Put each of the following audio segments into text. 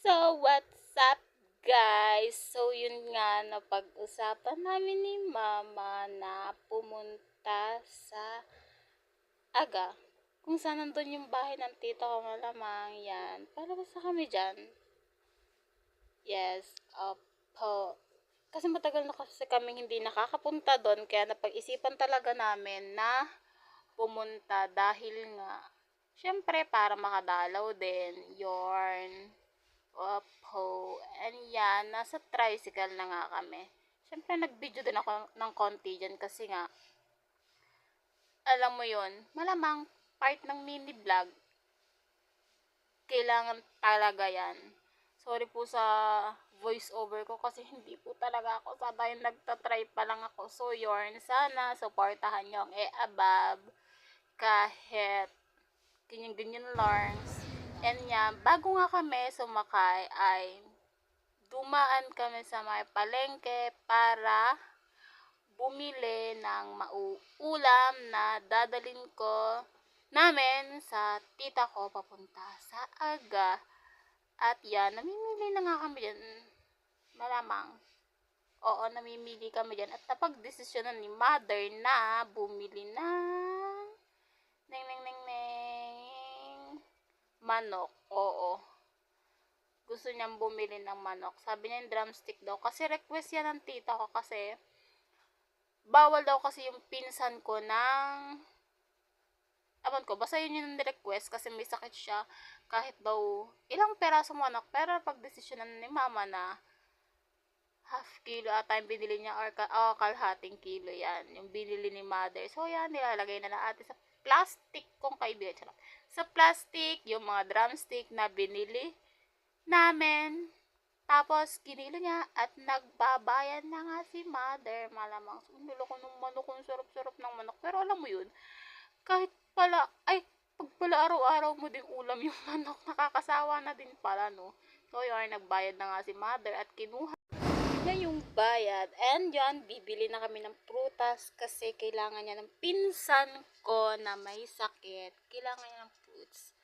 So, what's up, guys? So, yun nga, napag-usapan namin ni Mama na pumunta sa Aga. Kung saan nandun yung bahay ng tito ko malamang yan. Para basta kami dyan. Yes, opo. Kasi matagal na kasi kaming hindi nakakapunta doon. Kaya napag-isipan talaga namin na pumunta dahil nga, syempre, para makadalaw din. Yorn. Opo. And yan, nasa tricycle na nga kami. Siyempre, nag-video din ako ng konti dyan kasi nga, alam mo yon malamang part ng mini vlog, kailangan talaga yan. Sorry po sa voice over ko kasi hindi po talaga ako sabay nagtatry pa lang ako. So, yorn, sana supportahan nyo ang above kahit ganyan-ganyan Lawrence. And yan, bago nga kami sumakay ay dumaan kami sa may palengke para bumili ng mauulam na dadalin ko namin sa tita ko papunta sa Aga. At yan, namimili na nga kami dyan. Malamang. Oo, namimili kami dyan. At napag-desisyonan ni mother na bumili ng manok. Oo. Gusto niyang bumili ng manok. Sabi niya yung drumstick daw. Kasi request yan ng tita ko kasi bawal daw kasi yung pinsan ko ng aban ko, basta yun yung request kasi may sakit siya kahit daw ilang peraso manok. Pero pag-desisyonan ni mama na half kilo ata yung binili niya or kalahating kilo yan. Yung binili ni mother. So yan, nilalagay na natin sa plastic kung kaibigan. Sa plastic, yung mga drumstick na binili namin. Tapos, kinilo niya at nagbabayan na nga si mother. Malamang, sundulo ko ng manok, kung sarap-sarap ng manok. Pero alam mo yun, kahit pala, pag pala araw-araw mo din ulam yung manok, nakakasawa na din pala, no? So, yun, nagbayad na nga si mother at kinuha niya yung bayad. And yun, bibili na kami ng prutas kasi kailangan niya ng pinsan ko na may sakit. Kailangan niya ng fruits.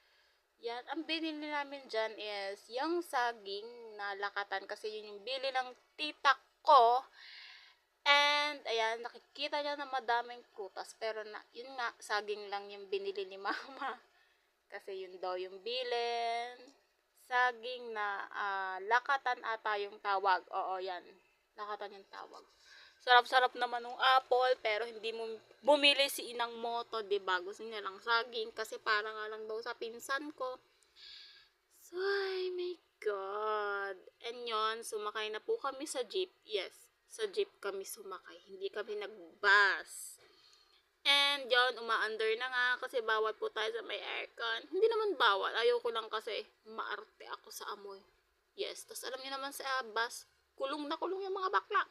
Yan, ang binili namin dyan is yung saging na lakatan kasi yun yung bili ng tita ko. And, ayan, nakikita niya na madaming prutas. Pero, yun nga, saging lang yung binili ni mama. Kasi yun daw yung bilin. Saging na lakatan ata yung tawag. Oo, yan. Lakatan yung tawag. Sarap-sarap naman ng apple, pero hindi mo bumili si Inang Moto, diba? Gusto niya lang saging kasi para nga lang daw sa pinsan ko. So, ay my God. And yon, sumakay na po kami sa jeep. Yes, sa jeep kami sumakay. Hindi kami nag-bus. And yon, uma-under na nga kasi bawal po tayo sa may aircon. Hindi naman bawal. Ayoko lang kasi maarte ako sa amoy. Yes, tapos alam niyo naman sa bus, kulong na kulong yung mga bakla.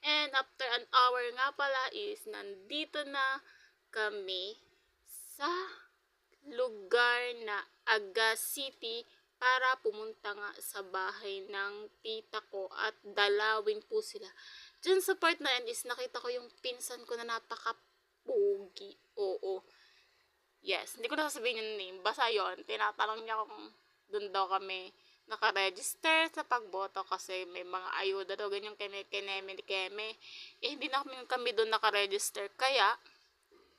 And after an hour nga pala is nandito na kami sa lugar na Aga City para pumunta nga sa bahay ng tita ko at dalawin po sila. Diyan sa part na yan is nakita ko yung pinsan ko na napaka-pogi. Oo. Yes, hindi ko na sasabihin yung name. Basta yun, tinatanong niya kung doon daw kami nakaregister sa pagboto kasi may mga ayuda daw, ganyan keme. Hindi na kami doon nakaregister, kaya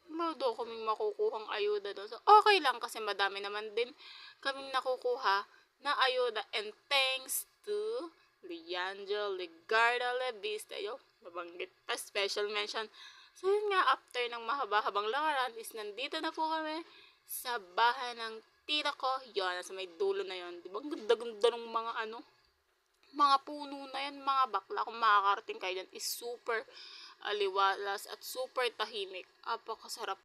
wala daw kaming makukuhang ayuda doon. So, okay lang kasi madami naman din kaming nakukuha na ayuda. And thanks to Leandro Legarda Levista, mabanggit pa, special mention. So, yun nga, after ng mahaba-habang lakaran is nandito na po kami sa bahay ng tita ko. Yun, nasa may dulo na yun. Diba? Ang ganda-ganda ng mga puno na yan, mga bakla. Kung makakarating kayo dyan, is super aliwalas at super tahimik. Apakasarap